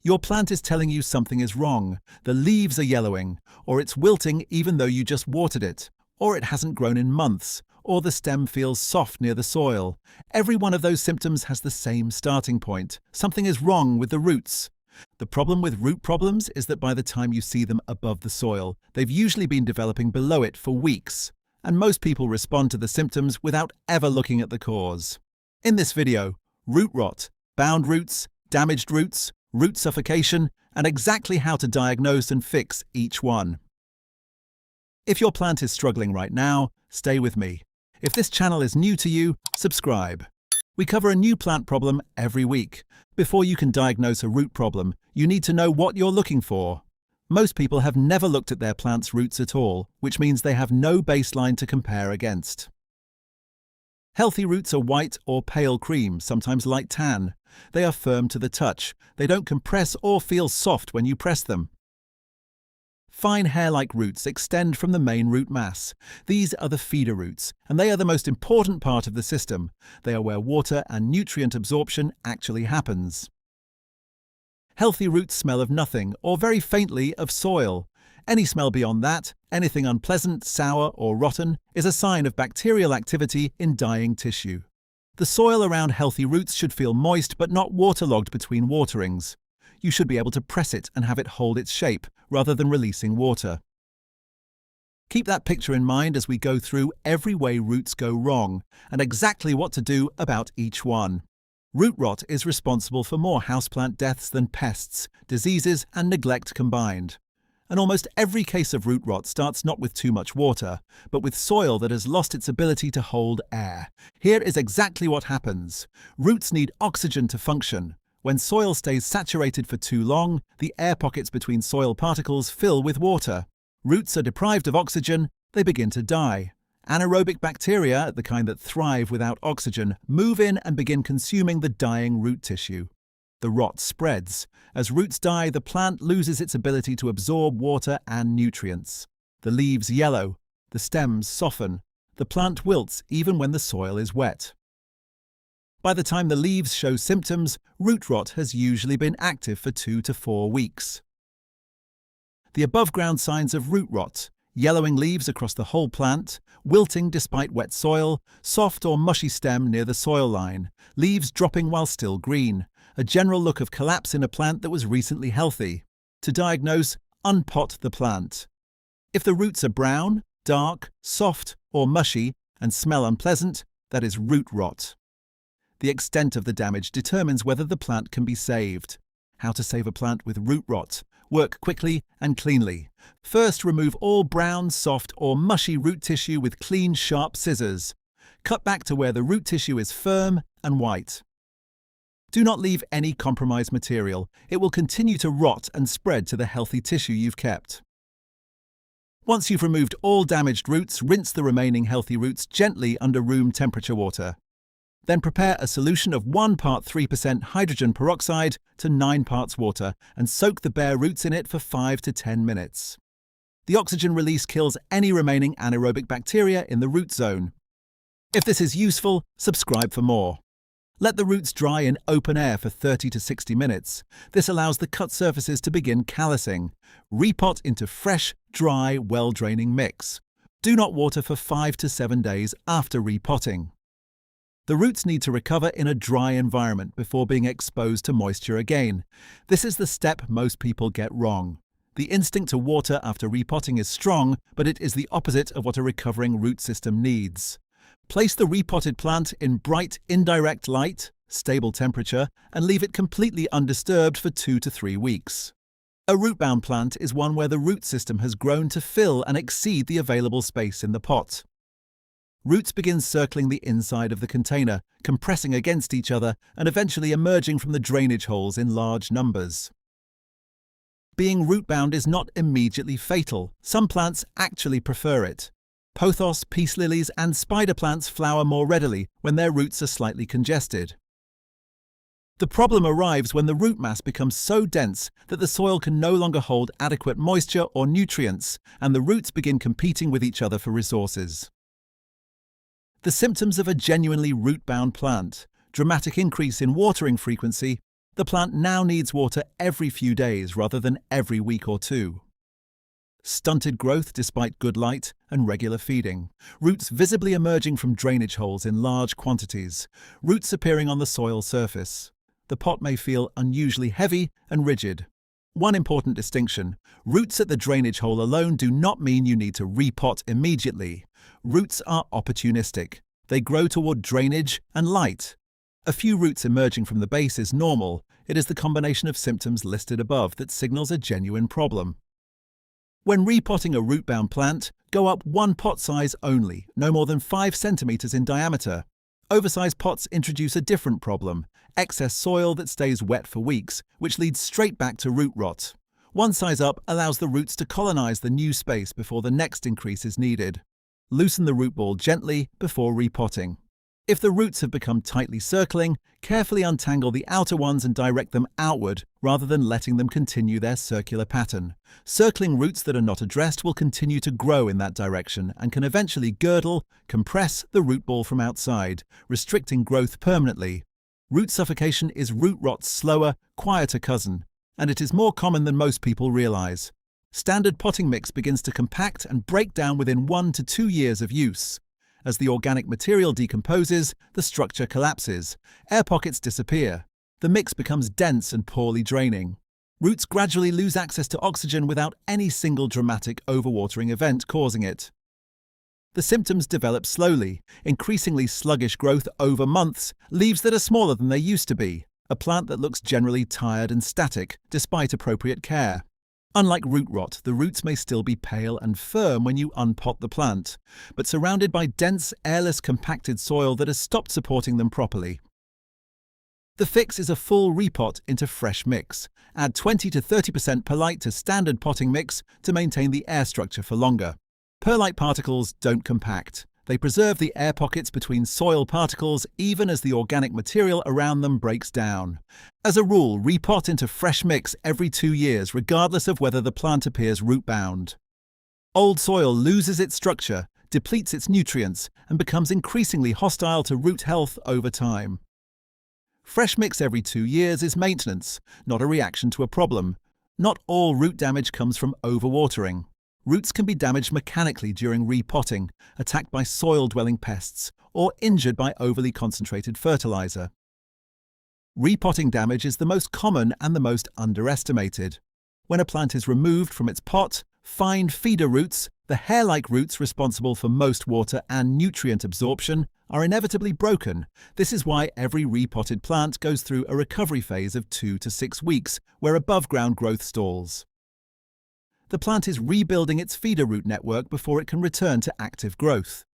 Your plant is telling you something is wrong. The leaves are yellowing, or it's wilting even though you just watered it, or it hasn't grown in months, or the stem feels soft near the soil. Every one of those symptoms has the same starting point. Something is wrong with the roots. The problem with root problems is that by the time you see them above the soil, they've usually been developing below it for weeks, and most people respond to the symptoms without ever looking at the cause. In this video, root rot, bound roots, damaged roots, root suffocation, and exactly how to diagnose and fix each one. If your plant is struggling right now, stay with me. If this channel is new to you, subscribe. We cover a new plant problem every week. Before you can diagnose a root problem, you need to know what you're looking for. Most people have never looked at their plant's roots at all, which means they have no baseline to compare against. Healthy roots are white or pale cream, sometimes light tan. They are firm to the touch. They don't compress or feel soft when you press them. Fine hair-like roots extend from the main root mass. These are the feeder roots, and they are the most important part of the system. They are where water and nutrient absorption actually happens. Healthy roots smell of nothing, or very faintly of soil. Any smell beyond that, anything unpleasant, sour, or rotten, is a sign of bacterial activity in dying tissue. The soil around healthy roots should feel moist but not waterlogged between waterings. You should be able to press it and have it hold its shape, rather than releasing water. Keep that picture in mind as we go through every way roots go wrong, and exactly what to do about each one. Root rot is responsible for more houseplant deaths than pests, diseases, and neglect combined. And almost every case of root rot starts not with too much water, but with soil that has lost its ability to hold air. Here is exactly what happens. Roots need oxygen to function. When soil stays saturated for too long, the air pockets between soil particles fill with water. Roots are deprived of oxygen, they begin to die. Anaerobic bacteria, the kind that thrive without oxygen, move in and begin consuming the dying root tissue. The rot spreads. As roots die, the plant loses its ability to absorb water and nutrients. The leaves yellow, the stems soften, the plant wilts even when the soil is wet. By the time the leaves show symptoms, root rot has usually been active for 2 to 4 weeks. The above-ground signs of root rot: yellowing leaves across the whole plant, wilting despite wet soil, soft or mushy stem near the soil line, leaves dropping while still green, a general look of collapse in a plant that was recently healthy. To diagnose, unpot the plant. If the roots are brown, dark, soft, or mushy, and smell unpleasant, that is root rot. The extent of the damage determines whether the plant can be saved. How to save a plant with root rot. Work quickly and cleanly. First, remove all brown, soft, or mushy root tissue with clean, sharp scissors. Cut back to where the root tissue is firm and white. Do not leave any compromised material. It will continue to rot and spread to the healthy tissue you've kept. Once you've removed all damaged roots, rinse the remaining healthy roots gently under room temperature water. Then prepare a solution of 1 part 3% hydrogen peroxide to 9 parts water and soak the bare roots in it for 5 to 10 minutes. The oxygen release kills any remaining anaerobic bacteria in the root zone. If this is useful, subscribe for more. Let the roots dry in open air for 30 to 60 minutes. This allows the cut surfaces to begin callousing. Repot into fresh, dry, well-draining mix. Do not water for 5 to 7 days after repotting. The roots need to recover in a dry environment before being exposed to moisture again. This is the step most people get wrong. The instinct to water after repotting is strong, but it is the opposite of what a recovering root system needs. Place the repotted plant in bright, indirect light, stable temperature, and leave it completely undisturbed for 2 to 3 weeks. A root-bound plant is one where the root system has grown to fill and exceed the available space in the pot. Roots begin circling the inside of the container, compressing against each other and eventually emerging from the drainage holes in large numbers. Being root-bound is not immediately fatal. Some plants actually prefer it. Pothos, peace lilies, and spider plants flower more readily when their roots are slightly congested. The problem arrives when the root mass becomes so dense that the soil can no longer hold adequate moisture or nutrients, and the roots begin competing with each other for resources. The symptoms of a genuinely root-bound plant: dramatic increase in watering frequency, The plant now needs water every few days rather than every week or two. Stunted growth despite good light and regular feeding. Roots visibly emerging from drainage holes in large quantities. Roots appearing on the soil surface. The pot may feel unusually heavy and rigid. One important distinction: roots at the drainage hole alone do not mean you need to repot immediately. Roots are opportunistic. They grow toward drainage and light. A few roots emerging from the base is normal. It is the combination of symptoms listed above that signals a genuine problem. When repotting a root-bound plant, go up one pot size only, no more than 5 centimeters in diameter. Oversized pots introduce a different problem: excess soil that stays wet for weeks, which leads straight back to root rot. One size up allows the roots to colonize the new space before the next increase is needed. Loosen the root ball gently before repotting. If the roots have become tightly circling, carefully untangle the outer ones and direct them outward rather than letting them continue their circular pattern. Circling roots that are not addressed will continue to grow in that direction and can eventually girdle, compress the root ball from outside, restricting growth permanently. Root suffocation is root rot's slower, quieter cousin, and it is more common than most people realize. Standard potting mix begins to compact and break down within 1 to 2 years of use. As the organic material decomposes, the structure collapses. Air pockets disappear. The mix becomes dense and poorly draining. Roots gradually lose access to oxygen without any single dramatic overwatering event causing it. The symptoms develop slowly: increasingly sluggish growth over months, leaves that are smaller than they used to be, a plant that looks generally tired and static despite appropriate care. Unlike root rot, the roots may still be pale and firm when you unpot the plant, but surrounded by dense, airless, compacted soil that has stopped supporting them properly. The fix is a full repot into fresh mix. Add 20 to 30% perlite to standard potting mix to maintain the air structure for longer. Perlite particles don't compact. They preserve the air pockets between soil particles even as the organic material around them breaks down. As a rule, repot into fresh mix every 2 years, regardless of whether the plant appears root-bound. Old soil loses its structure, depletes its nutrients, and becomes increasingly hostile to root health over time. Fresh mix every 2 years is maintenance, not a reaction to a problem. Not all root damage comes from overwatering. Roots can be damaged mechanically during repotting, attacked by soil-dwelling pests, or injured by overly concentrated fertiliser. Repotting damage is the most common and the most underestimated. When a plant is removed from its pot, fine feeder roots, the hair-like roots responsible for most water and nutrient absorption, are inevitably broken. This is why every repotted plant goes through a recovery phase of 2 to 6 weeks, where above-ground growth stalls. The plant is rebuilding its feeder root network before it can return to active growth.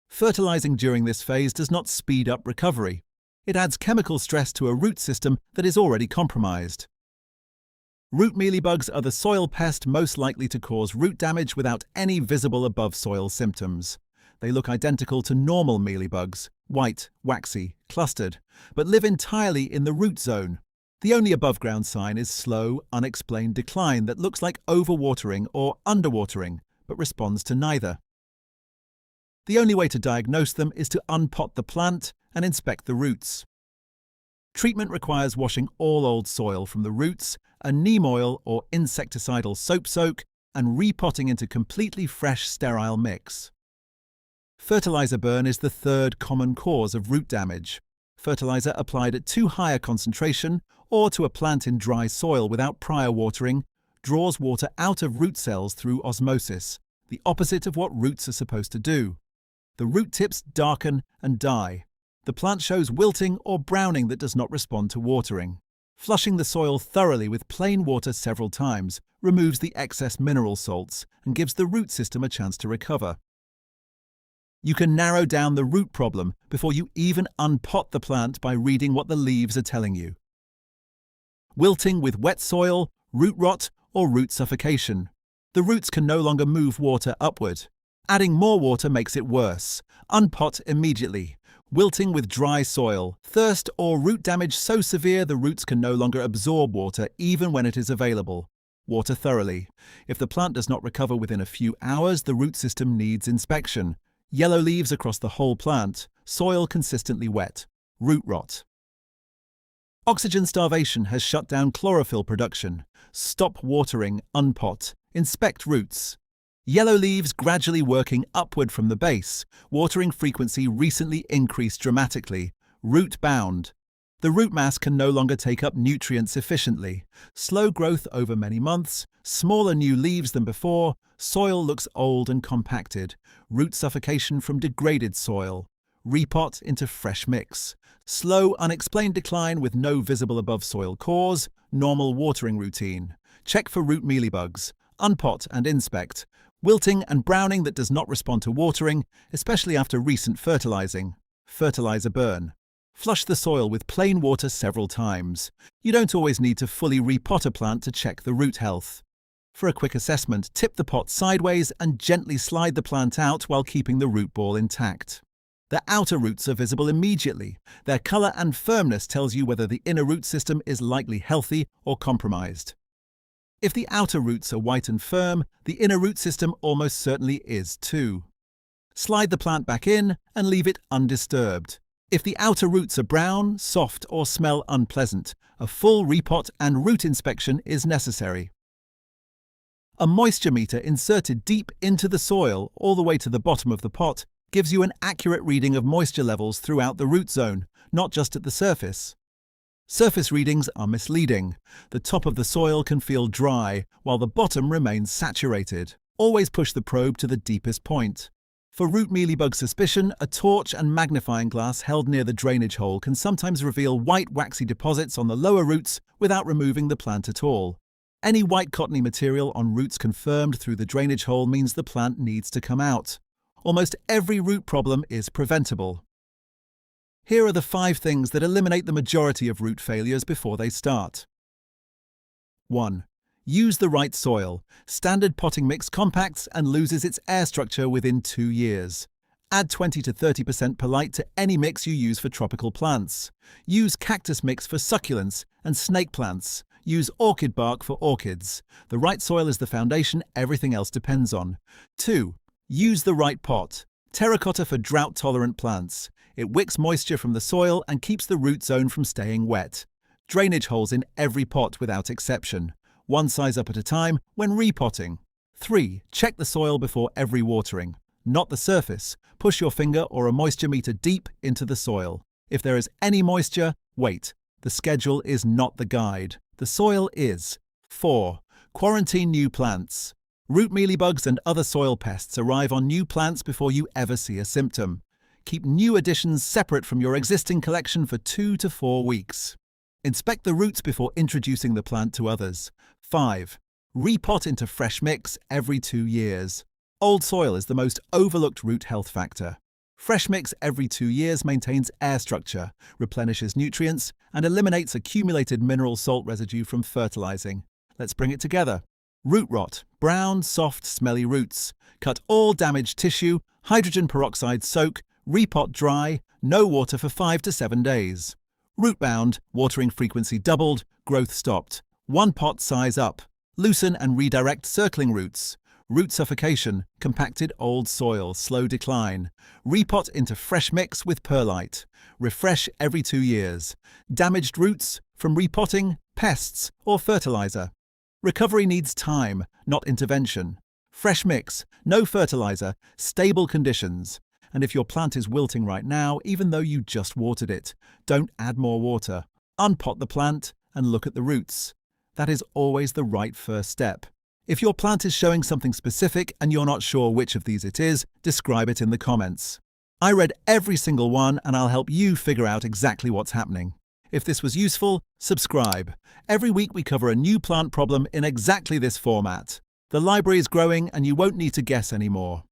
Fertilizing during this phase does not speed up recovery. It adds chemical stress to a root system that is already compromised. Root mealybugs are the soil pest most likely to cause root damage without any visible above-soil symptoms. They look identical to normal mealybugs, white, waxy, clustered, but live entirely in the root zone. The only above-ground sign is slow, unexplained decline that looks like overwatering or underwatering, but responds to neither. The only way to diagnose them is to unpot the plant and inspect the roots. Treatment requires washing all old soil from the roots, a neem oil or insecticidal soap soak, and repotting into completely fresh, sterile mix. Fertiliser burn is the third common cause of root damage. Fertiliser applied at too high a concentration or to a plant in dry soil without prior watering draws water out of root cells through osmosis, the opposite of what roots are supposed to do. The root tips darken and die. The plant shows wilting or browning that does not respond to watering. Flushing the soil thoroughly with plain water several times removes the excess mineral salts and gives the root system a chance to recover. You can narrow down the root problem before you even unpot the plant by reading what the leaves are telling you. Wilting with wet soil, root rot, or root suffocation. The roots can no longer move water upward. Adding more water makes it worse. Unpot immediately. Wilting with dry soil, thirst or root damage so severe the roots can no longer absorb water even when it is available. Water thoroughly. If the plant does not recover within a few hours, the root system needs inspection. Yellow leaves across the whole plant, soil consistently wet, root rot. Oxygen starvation has shut down chlorophyll production. Stop watering, unpot. Inspect roots. Yellow leaves gradually working upward from the base. Watering frequency recently increased dramatically. Root bound. The root mass can no longer take up nutrients efficiently. Slow growth over many months. Smaller new leaves than before. Soil looks old and compacted. Root suffocation from degraded soil. Repot into fresh mix. Slow, unexplained decline with no visible above soil cause. Normal watering routine. Check for root mealybugs. Unpot and inspect. Wilting and browning that does not respond to watering, especially after recent fertilizing. Fertiliser burn. Flush the soil with plain water several times. You don't always need to fully repot a plant to check the root health. For a quick assessment, tip the pot sideways and gently slide the plant out while keeping the root ball intact. The outer roots are visible immediately. Their colour and firmness tells you whether the inner root system is likely healthy or compromised. If the outer roots are white and firm, the inner root system almost certainly is too. Slide the plant back in and leave it undisturbed. If the outer roots are brown, soft, or smell unpleasant, a full repot and root inspection is necessary. A moisture meter inserted deep into the soil, all the way to the bottom of the pot, gives you an accurate reading of moisture levels throughout the root zone, not just at the surface. Surface readings are misleading. The top of the soil can feel dry, while the bottom remains saturated. Always push the probe to the deepest point. For root mealybug suspicion, a torch and magnifying glass held near the drainage hole can sometimes reveal white waxy deposits on the lower roots without removing the plant at all. Any white cottony material on roots confirmed through the drainage hole means the plant needs to come out. Almost every root problem is preventable. Here are the 5 things that eliminate the majority of root failures before they start. 1. Use the right soil. Standard potting mix compacts and loses its air structure within 2 years. Add 20 to 30% perlite to any mix you use for tropical plants. Use cactus mix for succulents and snake plants. Use orchid bark for orchids. The right soil is the foundation everything else depends on. 2. Use the right pot. Terracotta for drought-tolerant plants. It wicks moisture from the soil and keeps the root zone from staying wet. Drainage holes in every pot without exception. One size up at a time when repotting. 3. Check the soil before every watering. Not the surface. Push your finger or a moisture meter deep into the soil. If there is any moisture, wait. The schedule is not the guide. The soil is. 4. Quarantine new plants. Root mealybugs and other soil pests arrive on new plants before you ever see a symptom. Keep new additions separate from your existing collection for 2 to 4 weeks. Inspect the roots before introducing the plant to others. 5. Repot into fresh mix every 2 years. Old soil is the most overlooked root health factor. Fresh mix every 2 years maintains air structure, replenishes nutrients, and eliminates accumulated mineral salt residue from fertilizing. Let's bring it together. Root rot, brown, soft, smelly roots. Cut all damaged tissue, hydrogen peroxide soak, repot dry, no water for 5 to 7 days. Root bound, watering frequency doubled, growth stopped. 1 pot size up. Loosen and redirect circling roots. Root suffocation, compacted old soil, slow decline. Repot into fresh mix with perlite. Refresh every 2 years. Damaged roots from repotting, pests, or fertiliser. Recovery needs time, not intervention. Fresh mix, no fertiliser, stable conditions. And if your plant is wilting right now, even though you just watered it, don't add more water. Unpot the plant and look at the roots. That is always the right first step. If your plant is showing something specific and you're not sure which of these it is, describe it in the comments. I read every single one and I'll help you figure out exactly what's happening. If this was useful, subscribe. Every week we cover a new plant problem in exactly this format. The library is growing and you won't need to guess anymore.